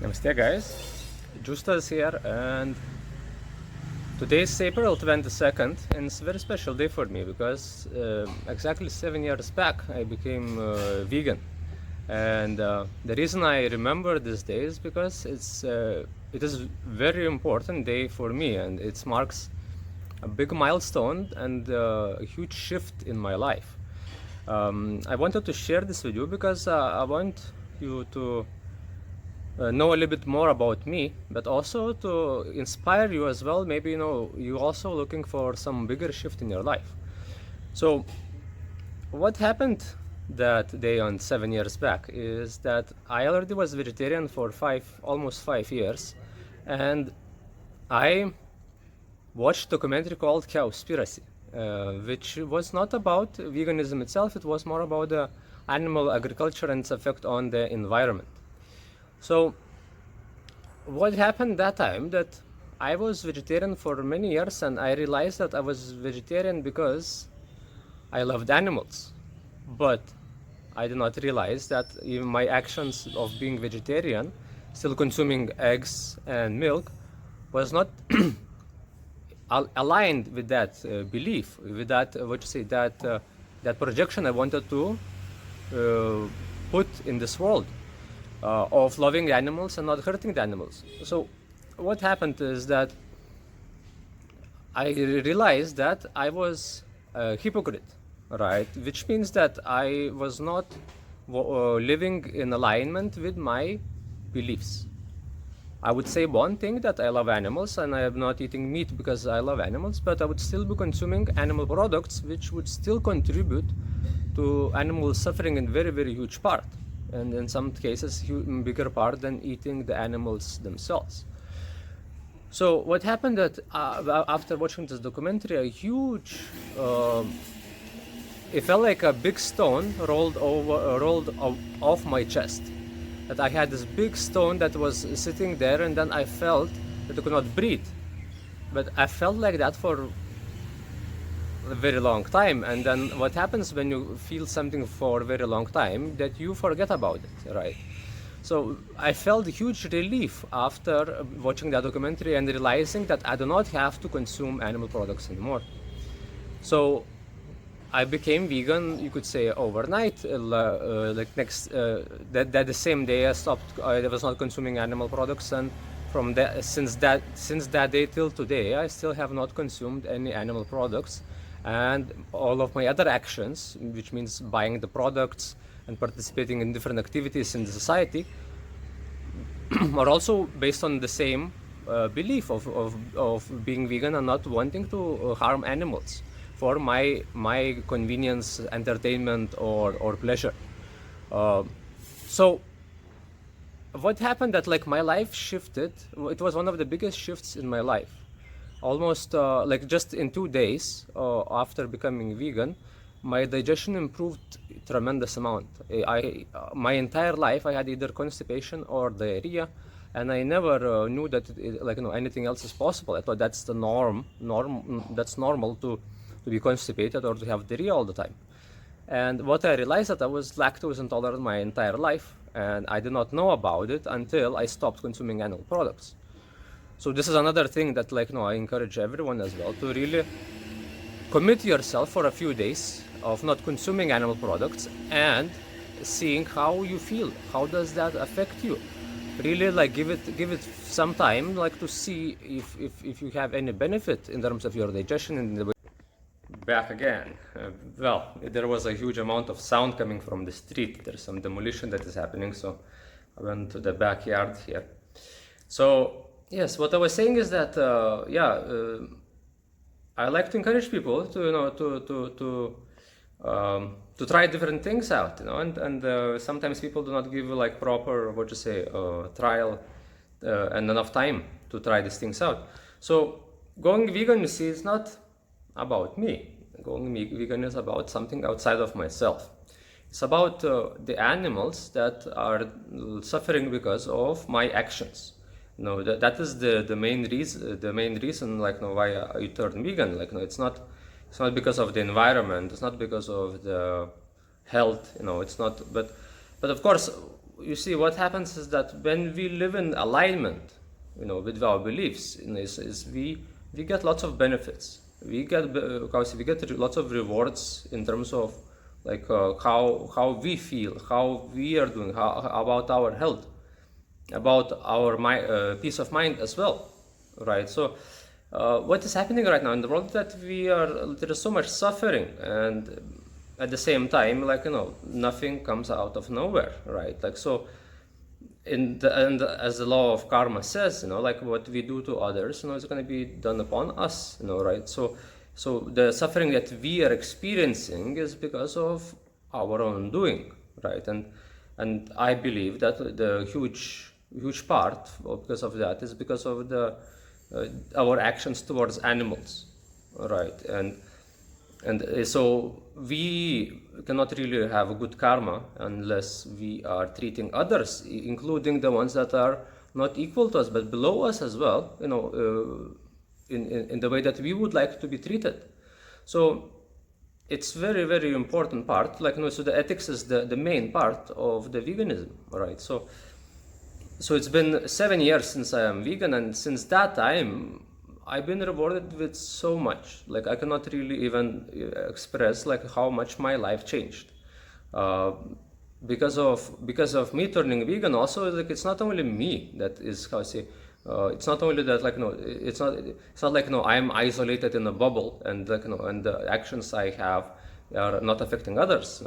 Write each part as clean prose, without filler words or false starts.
Namaste guys, Justas here, and today is April 22nd and it's a very special day for me because exactly 7 years back I became vegan. And the reason I remember this day is because it is very important day for me, and it marks a big milestone and a huge shift in my life. I wanted to share this with you because I want you to know a little bit more about me, but also to inspire you as well. Maybe you also looking for some bigger shift in your life. So what happened that day on 7 years back is that I already was vegetarian for almost 5 years, and I watched a documentary called Cowspiracy, which was not about veganism itself. It was more about the animal agriculture and its effect on the environment. So what happened that time that I was vegetarian for many years, and I realized that I was vegetarian because I loved animals. But I did not realize that even my actions of being vegetarian, still consuming eggs and milk, was not aligned with that belief, with that that projection I wanted to put in this world of loving animals and not hurting the animals. So what happened is that I realized that I was a hypocrite, right? Which means that I was not living in alignment with my beliefs. I would say one thing, that I love animals and I am not eating meat because I love animals, but I would still be consuming animal products which would still contribute to animal suffering in very, very huge part, and in some cases bigger part than eating the animals themselves. So what happened that after watching this documentary, a huge it felt like a big stone rolled off my chest. That I had this big stone that was sitting there, and then I felt that I could not breathe. But I felt like that for a very long time, and then what happens when you feel something for a very long time, that you forget about it, right? So I felt huge relief after watching that documentary and realizing that I do not have to consume animal products anymore. So I became vegan, you could say, overnight. That the same day I stopped. I was not consuming animal products, and from that, since that day till today, I still have not consumed any animal products, and all of my other actions, which means buying the products and participating in different activities in the society, are also based on the same belief of being vegan and not wanting to harm animals for my convenience, entertainment, or pleasure. So what happened that like my life shifted. It was one of the biggest shifts in my life. Almost like just in 2 days after becoming vegan, my digestion improved tremendous amount. My entire life I had either constipation or diarrhea, and I never knew that anything else is possible. I thought that's the norm. That's normal to be constipated or to have diarrhea all the time. And what I realized that I was lactose intolerant my entire life, and I did not know about it until I stopped consuming animal products. So this is another thing that I encourage everyone as well to really commit yourself for a few days of not consuming animal products and seeing how you feel. How does that affect you? Really give it some time to see if you have any benefit in terms of your digestion and the way. Back again. Well, there was a huge amount of sound coming from the street. There's some demolition that is happening, so I went to the backyard here. So yes, what I was saying is that I like to encourage people to try different things out, and sometimes people do not give you proper trial and enough time to try these things out. So going vegan, you see, is not about me. Going vegan is about something outside of myself. It's about the animals that are suffering because of my actions. That is the main reason. The main reason, why I turned vegan. It's not because of the environment. It's not because of the health. It's not. But of course, you see, what happens is that when we live in alignment, with our beliefs, is we get lots of benefits. We get lots of rewards in terms of like how we feel, how we are doing, about our health, about our peace of mind as well, right? So what is happening right now in the world is that there is so much suffering, and at the same time, nothing comes out of nowhere, right? Like, so and as the law of karma says, like what we do to others, is going to be done upon us, right? So the suffering that we are experiencing is because of our own doing, right? And I believe that the huge part because of that is because of our actions towards animals, right? And so we cannot really have a good karma unless we are treating others, including the ones that are not equal to us but below us as well, in the way that we would like to be treated. So it's very, very important part. So the ethics is the main part of the veganism, right? So it's been 7 years since I am vegan, and since that time I've been rewarded with so much. Like, I cannot really even express how much my life changed because of me turning vegan. Also, it's not only me that is, it's not only that it's not like I'm isolated in a bubble, and and the actions I have are not affecting others.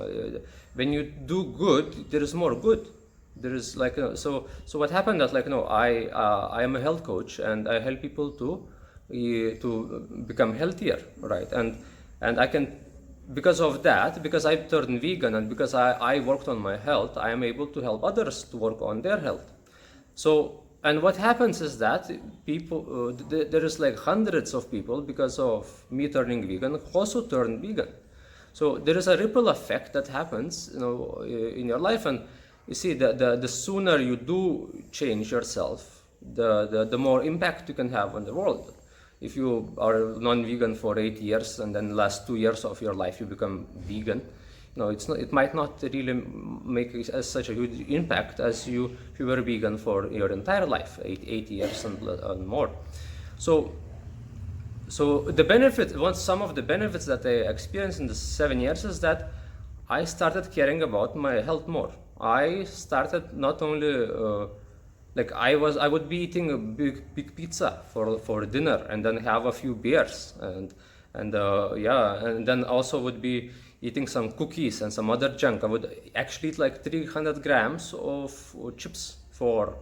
When you do good, there is more good. There is so what happened that I am a health coach, and I help people to become healthier, right? And I can, because of that, because I turned vegan, and because I worked on my health, I am able to help others to work on their health. So, and what happens is that people, there is hundreds of people, because of me turning vegan, also turn vegan. So there is a ripple effect that happens, in your life. And you see, the sooner you do change yourself, the more impact you can have on the world. If you are non-vegan for 8 years, and then last 2 years of your life you become vegan, it might not really make such a huge impact as if you were vegan for your entire life, 8 years and more. So the benefit, some of the benefits that I experienced in the 7 years is that I started caring about my health more. I started not only I would be eating a big pizza for dinner, and then have a few beers, and then also would be eating some cookies and some other junk. I would actually eat 300 grams of chips for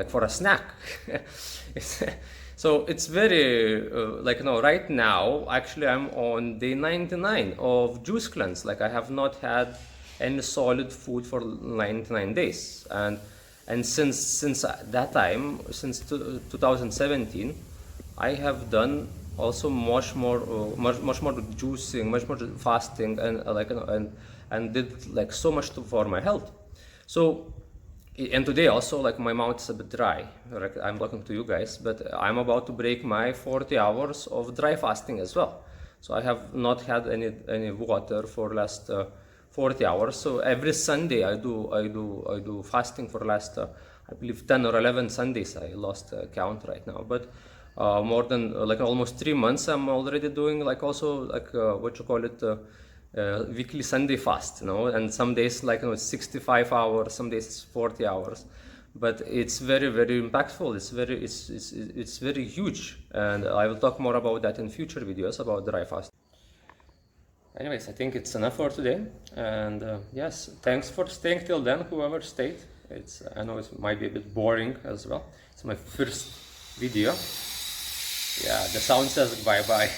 for a snack. So it's very right now actually I'm on day 99 of juice cleanse. I have not had any solid food for 99 days, and since that time, since 2017, I have done also much more juicing, much more fasting, and did so much for my health. So, and today also my mouth is a bit dry. I'm talking to you guys, but I'm about to break my 40 hours of dry fasting as well. So I have not had any water for last 40 hours. So every Sunday I do fasting for last I believe 10 or 11 Sundays. I lost count right now, but more than almost 3 months I'm already doing also what you call it, weekly Sunday fast, and some days 65 hours, some days 40 hours, but it's very, very impactful. It's very huge, and I will talk more about that in future videos about dry fast. Anyways, I think it's enough for today, and yes, thanks for staying till then, whoever stayed. I know it might be a bit boring as well. It's my first video. Yeah, the sound says bye-bye.